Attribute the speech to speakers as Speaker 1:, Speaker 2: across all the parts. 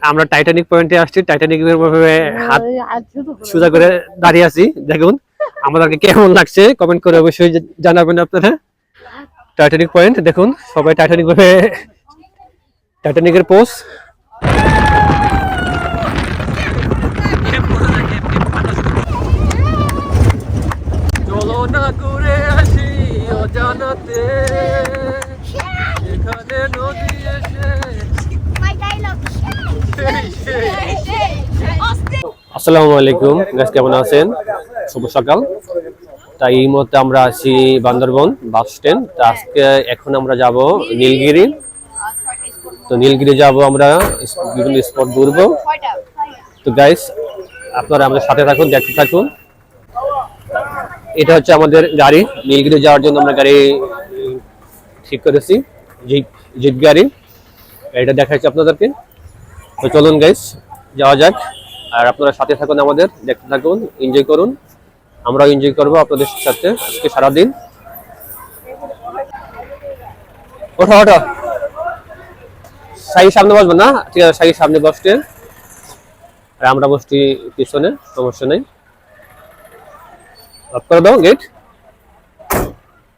Speaker 1: আমরা টাইটানিক পয়েন্টে আসছি। টাইটানিক হাত সোজা করে দাঁড়িয়ে আছি। দেখুন আমাদেরকে কেমন লাগছে কমেন্ট করে অবশ্যই জানাবেন আপনারা। টাইটানিক পয়েন্ট দেখুন, সবাই টাইটানিক ভাবে টাইটানিকের পোজ। চলো না ঘুরে আসি অজানাতে, এখানে নদী এসে। আসসালামু আলাইকুম গাইস, কেমন আছেন? শুভ সকাল। তাই এই মুহূর্তে আমরা আছি বান্দরবন বাস স্ট্যান্ড। তো আজকে এখন আমরা যাব নীলগিরি। তো নীলগিরি যাব আমরা, বিভিন্ন স্পট ঘুরবো। তো গাইস আপনারা আমাদের সাথে থাকুন, দেখতে থাকুন। এটা হচ্ছে আমাদের গাড়ি, নীলগিরি যাওয়ার জন্য আমরা গাড়ি ঠিক করেছি, জিপ গাড়ি। এটা দেখাচ্ছি আপনাদেরকে। তো চলুন গাইস যাওয়া যাক, আর আপনারা সাথে থাকুন, আমাদের দেখতে থাকুন, এনজয় করুন। আমরাও এনজয় করবো আপনাদের সাথে আজকে সারাদিন। ওঠো ওঠো, সাইকের সামনে বসবো না? ঠিক আছে, সাইকের সামনে বসতে, আর আমরা বসছি পিছনে, সমস্যা নেই। অফ করে দাও গেট,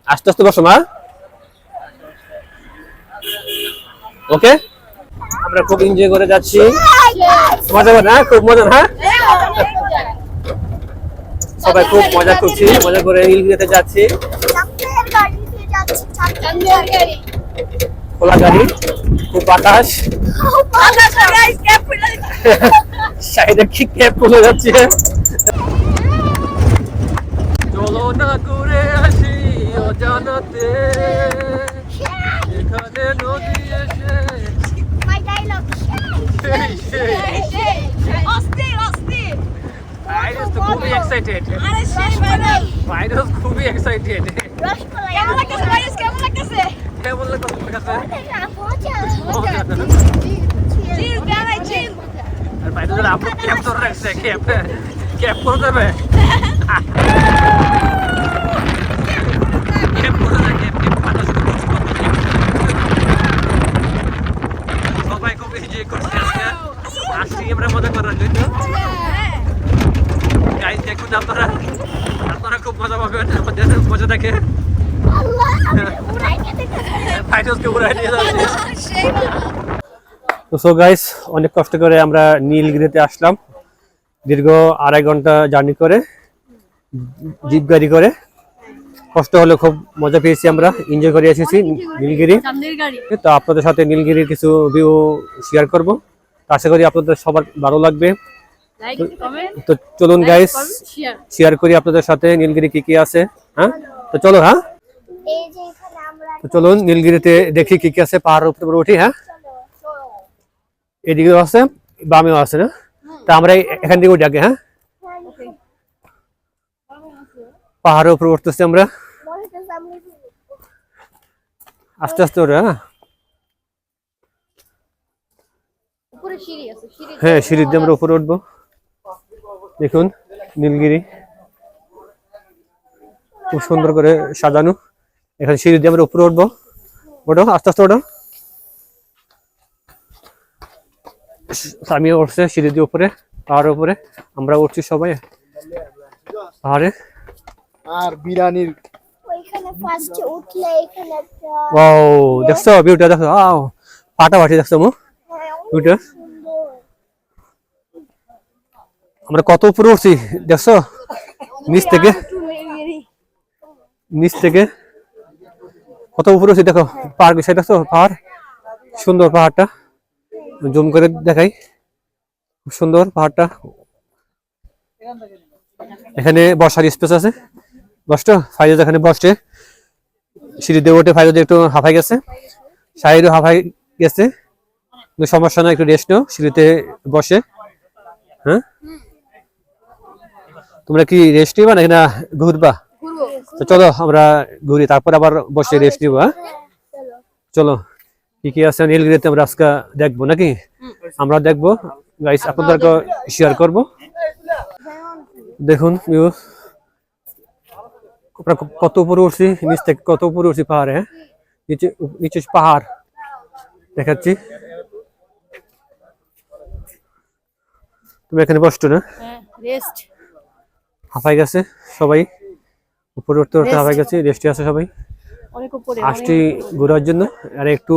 Speaker 1: আস্তে আস্তে বসো মা। ওকে, আমরা খুব এনজয় করে যাচ্ছি। মজা না? খুব মজা না? সবাই খুব মজা করছি, মজা করে নীলগিরিতে যাচ্ছি। খোলা গাড়ি, খুব বাতাস, সাইডে কি ক্যাপ খুলে যাচ্ছে। চলো না ঘুরে আসি অজানাতে, এখানে নদী এসে। খুবই এক্সাইটেড, খুবই এক্সাইটেড। কেমন লাগতেছে? আর বাইরে আপু ক্যাপ ধরে রাখছে, ক্যাপ করে দেবে। সবাই খুব এনজয় করছে আজকে, আসছি আমরা মজা করার জন্য। গাইস দেখুন, আপনারা খুব মজা পাবেন আমাদের মজা দেখে। সো গাইস, অনেক কষ্ট করে আমরা নীলগিরিতে আসলাম, দীর্ঘ 2.5 ঘন্টা জার্নি করে, জিপ গাড়ি করে। কষ্ট হলে খুব মজা পেয়েছি, আমরা এনজয় করে এসেছি নীলগিরি। তো আপনাদের সাথে নীলগিরির কিছু ভিউ শেয়ার করব, আশা করি আপনাদের সবার ভালো লাগবে। তো চলুন গাইস শেয়ার করি আপনাদের সাথে নীলগিরি কি কি আছে। হ্যাঁ, তো চলো। হ্যাঁ, তো চলুন নীলগিরিতে দেখি কি কি আছে, পাহাড়ের উপরে উঠি। হ্যাঁ, এদিকেও আছে, বামেও আছে না? তা আমরা এখান থেকে উঠি আগে। হ্যাঁ, পাহাড়ের উপরে উঠতেছি আমরা আস্তে আস্তে ওরে। হ্যাঁ, সিঁড়ি দিয়ে আমরা উপরে উঠবো। দেখুন নীলগিরি খুব সুন্দর করে সাজানো। এখানে সিঁড়ি দিয়ে আমরা উপরে উঠবো। ওঠো, আস্তে আস্তে ওঠো। আমি উঠছে সিঁড়ি দিয়ে উপরে, পাহাড়ের উপরে আমরা উঠছি সবাই পাহাড়ে।
Speaker 2: আর বিরানির
Speaker 1: দেখছো ভিউটা? দেখো ফাটাফাটি, দেখছো ভিউটা? আমরা কত উপরে উঠছি দেখছো? নিচ থেকে কত উপরে উঠছি দেখো। পাহাড় বিষয় দেখছো? পাহাড় সুন্দর, পাহাড়টা জুম করে দেখাই, খুব সুন্দর পাহাড়টা। এখানে বসার স্পেস আছে, বসতো ফাইজ এখানে বসছে। সিঁড়ি দিয়ে ওঠে, ফাইজ একটু হাঁপাই গেছে, সাইডও হাঁপাই গেছে, সমস্যা না, একটু রেস্ট নাও, সিঁড়িতে বসে। হ্যাঁ, তোমরা কি রেস্ট নিবা নাকি না ঘুরবা? তো চলো আমরা ঘুরি, তারপর আবার বসে রেস্ট নিবো। হ্যাঁ, চলো কি কি আছে নীলগিরিতে আমরা আজকে দেখবো নাকি? আমরা দেখবো গাইস, আপনাদেরকে শেয়ার করব। দেখুন কত উপরে উঠছি, নিচ থেকে কত উপরে উঠছি পাহাড়ে। নিচে পাহাড় দেখাচ্ছি। তুমি এখানে বসছো না?
Speaker 3: হ্যাঁ রেস্ট।
Speaker 1: হাঁপাই গেছে সবাই, উপরে উঠতে উঠতে হাঁপাই গেছে, রেস্টে আছে সবাই।
Speaker 3: অনেক উপরে
Speaker 1: আসছি ঘোরার জন্য, আর একটু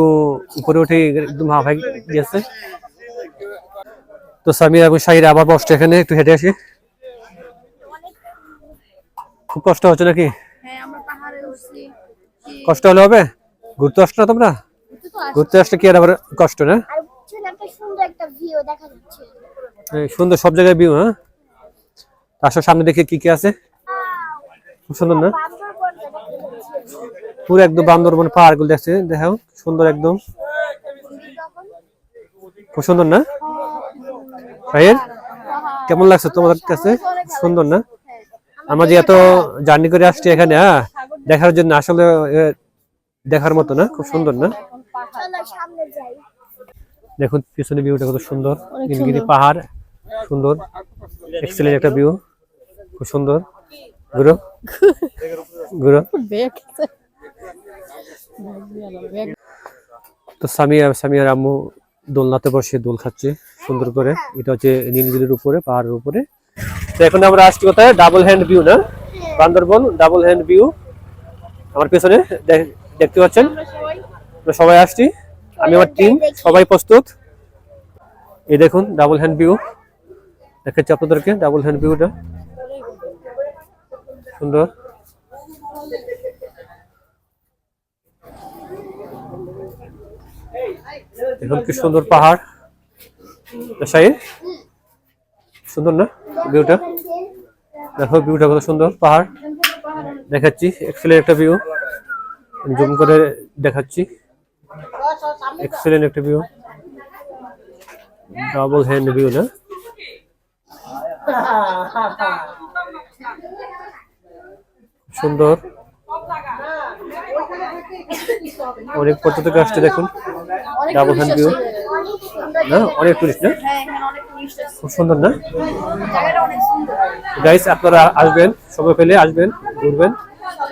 Speaker 1: উপরে উঠে একদম হাঁপাই গেছে। তো সামিয়া এবং শাহিরা আবার বসছে এখানে, একটু হেঁটে আসি। খুব কষ্ট হচ্ছে নাকি?
Speaker 3: হ্যাঁ আমরা পাহাড়ে উঠছি।
Speaker 1: কষ্ট হলে হবে? ঘুরতে আসছো না তোমরা? ঘুরতে আসলে কি আর আবার কষ্ট না?
Speaker 4: আর পিছনে একটা সুন্দর একটা ভিউ দেখা যাচ্ছে।
Speaker 1: এই সুন্দর সব জায়গায় ভিউ। হ্যাঁ, আসো সামনে দেখি কি কি আছে। খুব সুন্দর না?
Speaker 4: বান্দরবনটা দেখা যাচ্ছে।
Speaker 1: পুরো একদম বান্দরবন পাহাড় গুলো দেখছে, দেখো সুন্দর একদম, খুব সুন্দর না? শাহির, কেমন লাগছে তোমাদের কাছে? সুন্দর না? আমরা যে এত জার্নি করে আসছি এখানে, হ্যাঁ, দেখার জন্য, আসলে দেখার মতো না? খুব সুন্দর না?
Speaker 4: চলো সামনে যাই।
Speaker 1: দেখুন পিছনে ভিউটা কত সুন্দর, নীলগিরি পাহাড়, সুন্দর এক্সেলেন্ট একটা ভিউ, খুব সুন্দর। ঘুরো ঘুরো। তো সামিয়ার আম্মু দোলনাতে বসে দোল খাচ্ছে সুন্দর করে। এটা হচ্ছে নীলগিরির উপরে, পাহাড়ের উপরে। তো এখন আমরা আসছি কোথায়? ডাবল হ্যান্ড ভিউ না, বান্দরবন ডাবল হ্যান্ড ভিউ। আমার পেছনে দেখতে পাচ্ছেন, আমরা সবাই আসছি, আমি আমার টিম সবাই প্রস্তুত। এই দেখুন ডাবল হ্যান্ড ভিউ দেখাচ্ছি আপনাদেরকে, ডাবল হ্যান্ড ভিউটা সুন্দর। দেখুন কি সুন্দর পাহাড়, শাহির সুন্দর না ভিউটা? দেখো ভিউটা কত সুন্দর, পাহাড় দেখাচ্ছি, এক্সেলেন্ট একটা ভিউ, জুম করে দেখাচ্ছি, এক্সেলেন্ট একটা ভিউ, ডাবল হ্যান্ড ভিউ না? সুন্দর, অনেক পর্যটক আসছে দেখুন, ডাবল হ্যান্ড ভিউ না? অনেক টুরিস্ট না? খুব সুন্দর না? গাইস আপনারা আসবেন, সময় পেলে আসবেন, ঘুরবেন,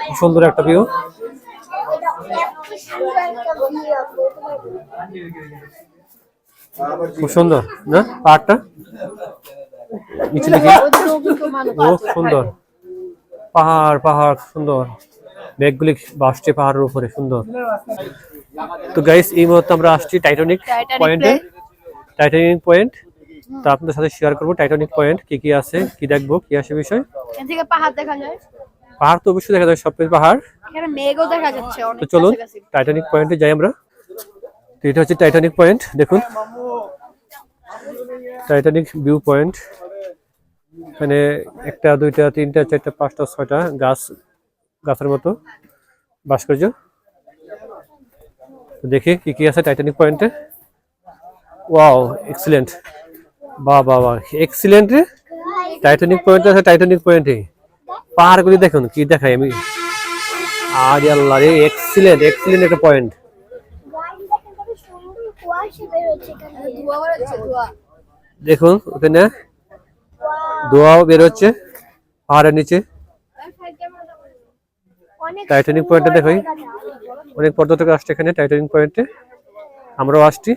Speaker 1: খুব সুন্দর একটা ভিউ। খুব সুন্দর না পাহাড়টা? নিচে দেখি, ও সুন্দর পাহাড়, পাহাড় সুন্দর, মেঘগুলি ভাসছে পাহাড়ের উপরে, সুন্দর। তো গাইস এই মুহূর্তে আমরা আসছি টাইটানিক পয়েন্টে, টাইটানিক পয়েন্ট। তো আপনাদের সাথে শেয়ার করবো টাইটানিক পয়েন্ট কি কি আছে, কি দেখবো, কি আছে বিষয়।
Speaker 3: এখান থেকে পাহাড় দেখা যায়,
Speaker 1: পাহাড় তো অবশ্যই দেখা যায়, সব পাহাড়।
Speaker 3: এখানে মেঘও দেখা যাচ্ছে অনেক।
Speaker 1: তো চলুন টাইটানিক পয়েন্টে যাই আমরা। তো এটা হচ্ছে টাইটানিক পয়েন্ট, দেখুন টাইটানিক ভিউ পয়েন্ট। এখানে একটা দুইটা তিনটা চারটা পাঁচটা ছয়টা গাছ, গাছের মতো ভাস্কর্য। দেখি কি কি আছে টাইটানিক পয়েন্টে। ওয়াও এক্সিলেন্ট, বাহ বাহ বাহ এক্সিলেন্ট রে। টাইটানিক পয়েন্ট আছে, টাইটানিক পয়েন্টে পাহাড়গুলি দেখুন কি দেখাই আমি, আরে আল্লাহ রে, এক্সিলেন্ট এক্সিলেন্ট একটা পয়েন্ট। দেখুন ওখানে ধোঁয়াও বেরোচ্ছে পাহাড়ের নিচে। টাইটানিক পয়েন্টে দেখাই, অনেক পর্যটক আসছে এখানে টাইটানিক পয়েন্টে, আমরাও আসছি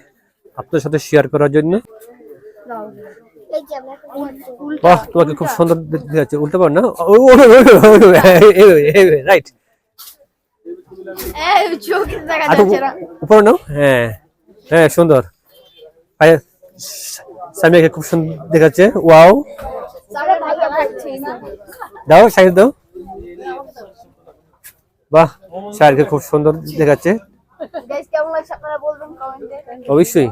Speaker 1: আপনাদের সাথে শেয়ার করার জন্য। বাহ তোমাকে খুব সুন্দর দেখাচ্ছে, উল্টে পার না, রাইট উপরে নাও, হ্যাঁ হ্যাঁ সুন্দর। সামিয়াকে খুব সুন্দর দেখাচ্ছে, ওয়াও দাও শাহিদ দাও, বাহ শাহিদকে খুব সুন্দর দেখাচ্ছে। অবশ্যই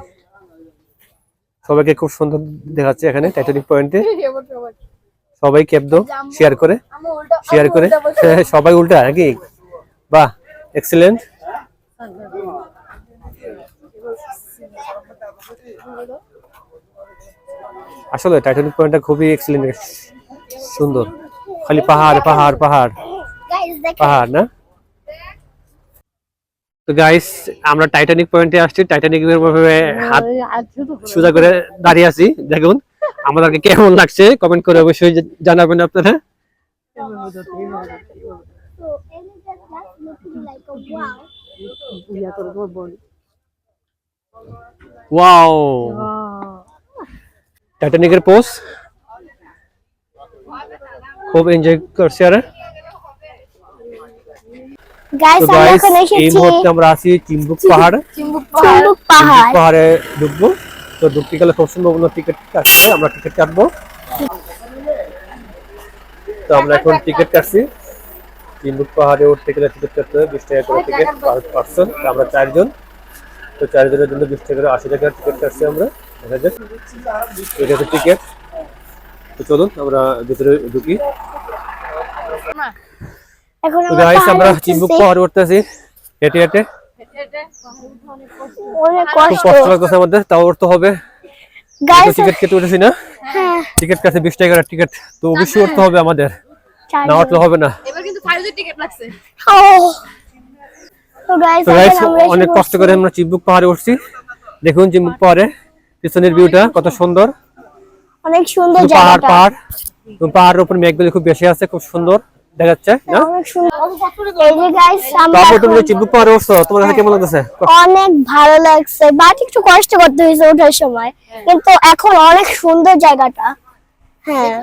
Speaker 1: সবাইকে খুব সুন্দর দেখাচ্ছে এখানে টাইটানিক পয়েন্টে। সবাই ক্যাপ দাও, শেয়ার করে, শেয়ার করে সবাই উল্টা নাকি? বাহ এক্সিলেন্ট। আসলে টাইটানিক পয়েন্টটা খুবই এক্সিলেন্ট, সুন্দর, খালি পাহাড় পাহাড় পাহাড় পাহাড় না? তো গাইস আমরা টাইটানিক পয়েন্টে আসছি, টাইটানিকের হাত সোজা করে দাঁড়িয়ে আছি, দেখুন আমাদেরকে কেমন লাগছে কমেন্ট করে অবশ্যই জানাবেন আপনারা। ওয়াও টাইটানিকের পোজ খুব এনজয় করছি। আর
Speaker 4: গাইস
Speaker 1: তো
Speaker 4: আমরা
Speaker 1: গাইস
Speaker 4: এখন
Speaker 1: এই
Speaker 4: এসেছি
Speaker 1: মুহূর্তে আমরা আছি চিম্বুক পাহাড়।
Speaker 3: চিম্বুক
Speaker 4: চিম্বুক পাহাড়।
Speaker 1: পাহাড়ে ঢুকবো। তো ঢুকতে গেলে খুব সম্ভাবনা টিকিট কাটছে, আমরা টিকিট কাটবো। তো আমরা এখন টিকিট কাটছি। চিম্বুক পাহাড়ে উঠতে গেলে টিকিট কাটতে হবে 20 টাকা করে টিকিট পার পার্সন। আমরা 4 জন, তো 4 জনের জন্য 20 টাকা করে 80 টাকা টিকিট কাটছি আমরা। দেখা যাক এটা হচ্ছে টিকিট। তো চলুন আমরা ভিতরে ঢুকি।
Speaker 4: এখন
Speaker 1: তো
Speaker 4: আমরা
Speaker 1: গাইস আমরা
Speaker 4: পাহাড়ে
Speaker 1: চিম্বুক
Speaker 4: উঠতেছি।
Speaker 1: পাহাড়ে উঠতেছি হেঁটে হেঁটে।
Speaker 4: অনেক
Speaker 1: খুব
Speaker 4: কষ্ট
Speaker 1: কষ্ট লাগতেছে আমাদের, তাও উঠতে হবে।
Speaker 4: গাইস।
Speaker 1: টিকিট কেটে উঠেছি না,
Speaker 4: হ্যাঁ
Speaker 1: টিকিট কাটছে 20 টাকা করে টিকিট। তো অবশ্যই উঠতে হবে আমাদের, না উঠলে হবে না।
Speaker 3: এবার কিন্তু ফাইজের টিকিট লাগছে।
Speaker 4: তো গাইস
Speaker 1: তো গাইস
Speaker 4: আমরা
Speaker 1: অনেক কষ্ট করে আমরা চিম্বুক পাহাড়ে উঠছি। দেখুন চিম্বুক পাহাড়ে পিছনের ভিউটা কত সুন্দর,
Speaker 4: অনেক সুন্দর
Speaker 1: শুধু পাহাড়
Speaker 4: জায়গাটা।
Speaker 1: পাহাড়। তো পাহাড়ের উপর মেঘগুলো খুব বেশি আছে, খুব সুন্দর দেখা যাচ্ছে না?
Speaker 4: অনেক সুন্দর। এই যে গাইস
Speaker 1: তো
Speaker 4: আমরা
Speaker 1: আপু তুমি
Speaker 4: এখন-
Speaker 1: যে চিম্বুক পাহাড়ে উঠছো, তোমার কাছে কেমন লাগতেছে?
Speaker 4: অনেক ভালো লাগছে, বাট একটু কষ্ট করতে হয়েছে ওঠার সময়, কিন্তু এখন অনেক সুন্দর জায়গাটা। হ্যাঁ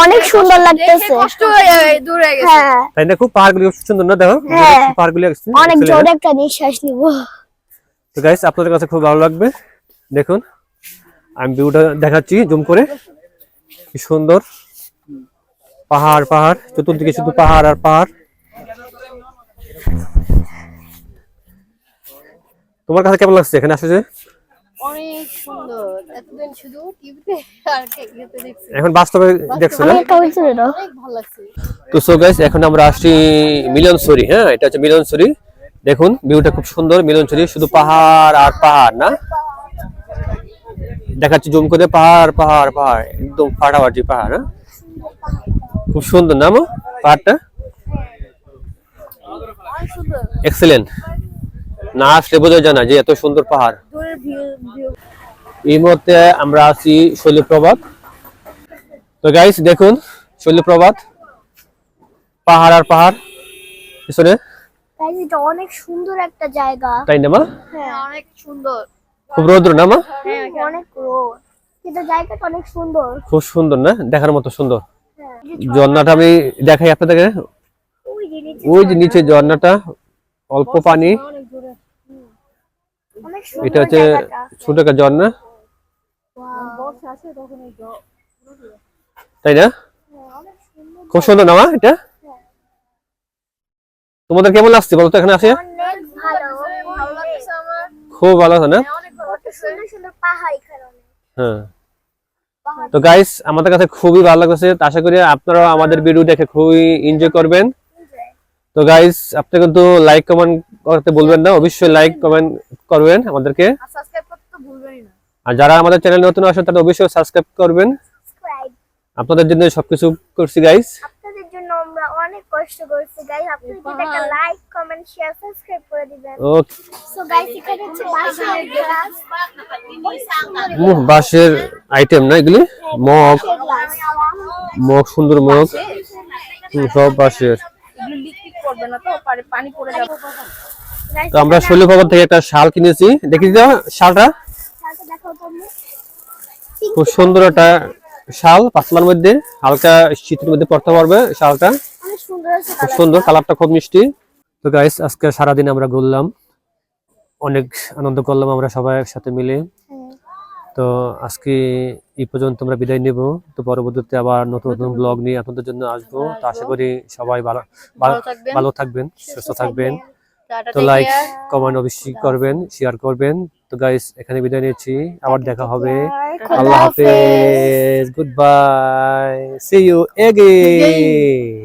Speaker 4: অনেক সুন্দর লাগতেছে।
Speaker 3: কষ্ট হয়ে দূর হয়ে গেছে।
Speaker 4: হ্যাঁ
Speaker 1: তাই না? খুব পাহাড়গুলো খুব সুন্দর না? দেখো
Speaker 4: হ্যাঁ।
Speaker 1: পাহাড়গুলো
Speaker 4: অনেক
Speaker 1: excellent,
Speaker 4: জোরে
Speaker 1: না?
Speaker 4: একটা নিঃশ্বাস নিব।
Speaker 1: তো গাইস আপনাদের কাছে খুব ভালো লাগবে। দেখুন আমি ভিউটা দেখাচ্ছি জুম করে, কি সুন্দর পাহাড় পাহাড়, চতুর্দিকে শুধু পাহাড় আর পাহাড়। তোমার কাছে কেমন লাগছে এখানে আসলে?
Speaker 3: অনেক সুন্দর। এতদিন শুধু টিভিতে আর ইয়েতে দেখছি।
Speaker 1: এখন বাস্তবে দেখছো
Speaker 4: আমি
Speaker 1: না?
Speaker 4: একটা বলছি না
Speaker 3: অনেক ভালো লাগছে।
Speaker 1: তো সো গাইস এখন আমরা আসছি মিলনসরি। হ্যাঁ এটা হচ্ছে মিলনসরি। দেখুন ভিউটা খুব সুন্দর। মিলনসরি শুধু পাহাড় আর পাহাড় না, দেখাচ্ছি জুম করে, পাহাড় পাহাড় পাহাড়, একদম ফাটাফাটি পাহাড়। হ্যাঁ খুব সুন্দর না মো পাহাড়টা?
Speaker 3: অনেক সুন্দর।
Speaker 1: এক্সেলেন্ট, না আসলে বোঝা যায় না যে এত সুন্দর পাহাড়।
Speaker 3: দূরের ভিউ
Speaker 1: এই মুহূর্তে আমরা আছি শৈলপ্রপাত। তো গাইস দেখুন শৈলপ্রপাত, পাহাড় আর পাহাড় পিছনে,
Speaker 4: গাইস এটা অনেক সুন্দর একটা জায়গা।
Speaker 1: তাই না মা?
Speaker 3: হ্যাঁ অনেক সুন্দর।
Speaker 1: খুব রৌদ্র না মা?
Speaker 3: হ্যাঁ
Speaker 4: অনেক রোদ, কিন্তু জায়গাটা অনেক সুন্দর।
Speaker 1: খুব সুন্দর না, দেখার মতো সুন্দর।
Speaker 4: হ্যাঁ
Speaker 1: ঝর্ণাটা আমি দেখাই আপনাদেরকে।
Speaker 4: ওই যে নিচে
Speaker 1: ওই যে নিচে ঝর্ণাটা, অল্প পানি।
Speaker 3: অনেক দূরে।
Speaker 4: অনেক সুন্দর
Speaker 1: এটা হচ্ছে
Speaker 4: জায়গাটা।
Speaker 1: ছোট একটা ঝর্ণা,
Speaker 3: বর্ষা আসে তখন এই
Speaker 1: তাই না? খুব সুন্দর না মা এটা? তোমাদের কেমন লাগছে বলো তো এখানে আসে?
Speaker 4: অনেক ভালো।
Speaker 3: ভালো লাগছে আমার।
Speaker 1: খুব ভালো আছে না?
Speaker 3: অনেক ভালো
Speaker 4: কত সুন্দর সুন্দর পাহাড় এখানে অনেক।
Speaker 1: হ্যাঁ। তো গাইস আমাদের কাছে খুবই ভালো লাগছে, আশা করি আপনারা আমাদের ভিডিও দেখে খুবই এনজয় করবেন। তো গাইস আপনি কিন্তু লাইক কমেন্ট করতে ভুলবেন না, অবশ্যই লাইক কমেন্ট করবেন আমাদেরকে।
Speaker 3: আর সাবস্ক্রাইব করতে তো ভুলবেনই না।
Speaker 1: আর যারা আমাদের চ্যানেল নতুন আসেন তারা অবশ্যই সাবস্ক্রাইব করবেন।
Speaker 4: Subscribe।
Speaker 1: আপনাদের জন্য সবকিছু করছি গাইস।
Speaker 4: আপনাদের জন্য আমরা অনেক কষ্ট করছি গাইস, আপনি যদি একটা লাইক কমেন্ট শেয়ার সাবস্ক্রাইব করে দিবেন।
Speaker 1: ওকে।
Speaker 4: সো গাইস এখানে হচ্ছে বাঁশের গ্লাস।
Speaker 1: বাঁশের আইটেম না এগুলি, মগ, মগ সুন্দর মগ, সব বাঁশের।
Speaker 3: এগুলো লিকটিক করবে না তো, পানি পড়ে যাবে।
Speaker 1: তো আমরা শৈলপ্রপাত থেকে একটা শাল কিনেছি, দেখি দাও শালটা,
Speaker 4: দেখাও তুমি।
Speaker 1: খুব সুন্দর একটা শাল, পাতলার মধ্যে, হালকা শীতের মধ্যে পড়তে পারবে শালটা,
Speaker 4: অনেক সুন্দর আছে
Speaker 1: খুব সুন্দর, কালারটা খুব মিষ্টি। তো গাইস আজকে সারাদিন আমরা ঘুরলাম, অনেক আনন্দ করলাম আমরা সবাই একসাথে মিলে। তো আজকে এই পর্যন্ত আমরা বিদায় নেব। তো পরবর্তীতে আবার নতুন নতুন ব্লগ নিয়ে আপনাদের জন্য আসবো। তো আশা করি সবাই ভালো থাকবেন, সুস্থ থাকবেন। তো লাইক কমেন্ট অবশ্যই করবেন, শেয়ার করবেন। তো গাইস এখানে বিদায় নিচ্ছি, আবার দেখা হবে। আল্লাহ হাফেজ, good bye, see you again.